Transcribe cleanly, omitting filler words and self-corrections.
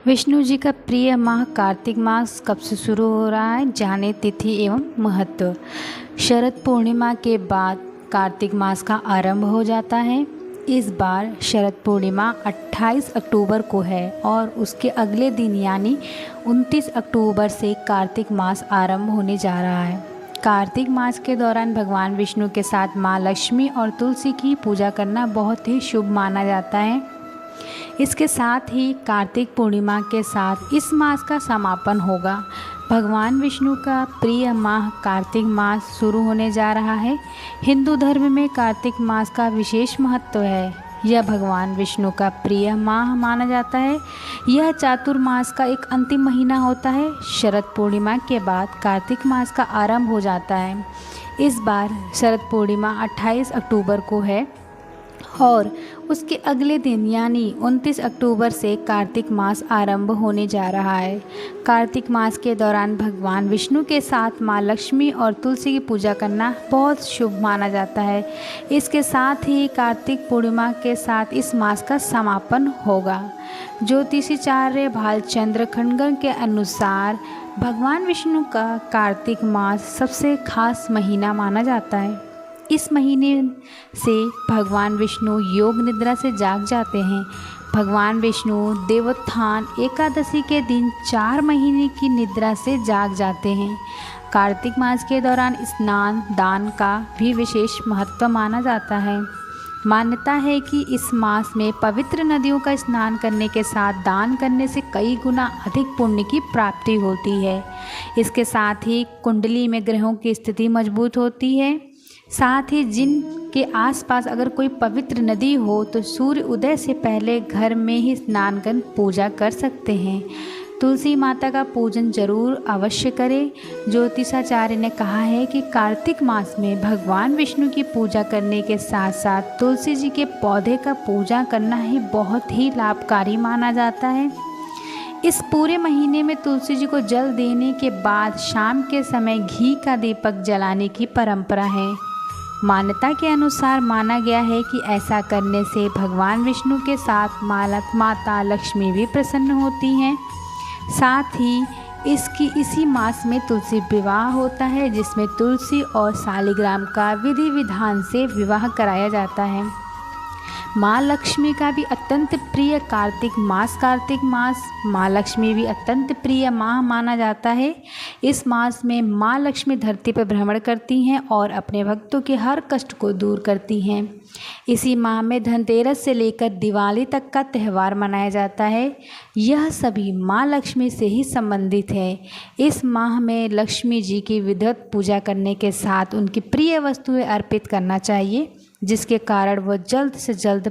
विष्णु जी का प्रिय माह कार्तिक मास कब से शुरू हो रहा है, जाने तिथि एवं महत्व। शरद पूर्णिमा के बाद कार्तिक मास का आरंभ हो जाता है। इस बार शरद पूर्णिमा 28 अक्टूबर को है और उसके अगले दिन यानी 29 अक्टूबर से कार्तिक मास आरंभ होने जा रहा है। कार्तिक मास के दौरान भगवान विष्णु के साथ माँ लक्ष्मी और तुलसी की पूजा करना बहुत ही शुभ माना जाता है। इसके साथ ही कार्तिक पूर्णिमा के साथ इस मास का समापन होगा। भगवान विष्णु का प्रिय माह कार्तिक मास शुरू होने जा रहा है। हिंदू धर्म में कार्तिक मास का विशेष महत्व है। यह भगवान विष्णु का प्रिय माह माना जाता है। यह चातुर्मास का एक अंतिम महीना होता है। शरद पूर्णिमा के बाद कार्तिक मास का आरंभ हो जाता है। इस बार शरद पूर्णिमा 28 अक्टूबर को है और उसके अगले दिन यानी 29 अक्टूबर से कार्तिक मास आरंभ होने जा रहा है। कार्तिक मास के दौरान भगवान विष्णु के साथ माँ लक्ष्मी और तुलसी की पूजा करना बहुत शुभ माना जाता है। इसके साथ ही कार्तिक पूर्णिमा के साथ इस मास का समापन होगा। ज्योतिषाचार्य भालचंद्र खंडगर के अनुसार भगवान विष्णु का कार्तिक मास सबसे खास महीना माना जाता है। इस महीने से भगवान विष्णु योग निद्रा से जाग जाते हैं। भगवान विष्णु देवोत्थान एकादशी के दिन 4 महीने की निद्रा से जाग जाते हैं। कार्तिक मास के दौरान स्नान दान का भी विशेष महत्व माना जाता है। मान्यता है कि इस मास में पवित्र नदियों का स्नान करने के साथ दान करने से कई गुना अधिक पुण्य की प्राप्ति होती है। इसके साथ ही कुंडली में ग्रहों की स्थिति मजबूत होती है। साथ ही जिनके आसपास अगर कोई पवित्र नदी हो तो सूर्य उदय से पहले घर में ही स्नान कर पूजा कर सकते हैं। तुलसी माता का पूजन जरूर अवश्य करें। ज्योतिषाचार्य ने कहा है कि कार्तिक मास में भगवान विष्णु की पूजा करने के साथ साथ तुलसी जी के पौधे का पूजा करना ही बहुत ही लाभकारी माना जाता है। इस पूरे महीने में तुलसी जी को जल देने के बाद शाम के समय घी का दीपक जलाने की परंपरा है। मान्यता के अनुसार माना गया है कि ऐसा करने से भगवान विष्णु के साथ माता लक्ष्मी भी प्रसन्न होती हैं। साथ ही इसी मास में तुलसी विवाह होता है, जिसमें तुलसी और शालिग्राम का विधि विधान से विवाह कराया जाता है। माँ लक्ष्मी का भी अत्यंत प्रिय कार्तिक मास माँ लक्ष्मी भी अत्यंत प्रिय माह माना जाता है। इस मास में माँ लक्ष्मी धरती पर भ्रमण करती हैं और अपने भक्तों के हर कष्ट को दूर करती हैं। इसी माह में धनतेरस से लेकर दिवाली तक का त्यौहार मनाया जाता है। यह सभी माँ लक्ष्मी से ही संबंधित है। इस माह में लक्ष्मी जी की विधिवत पूजा करने के साथ उनकी प्रिय वस्तुएं अर्पित करना चाहिए, जिसके कारण वह जल्द से जल्द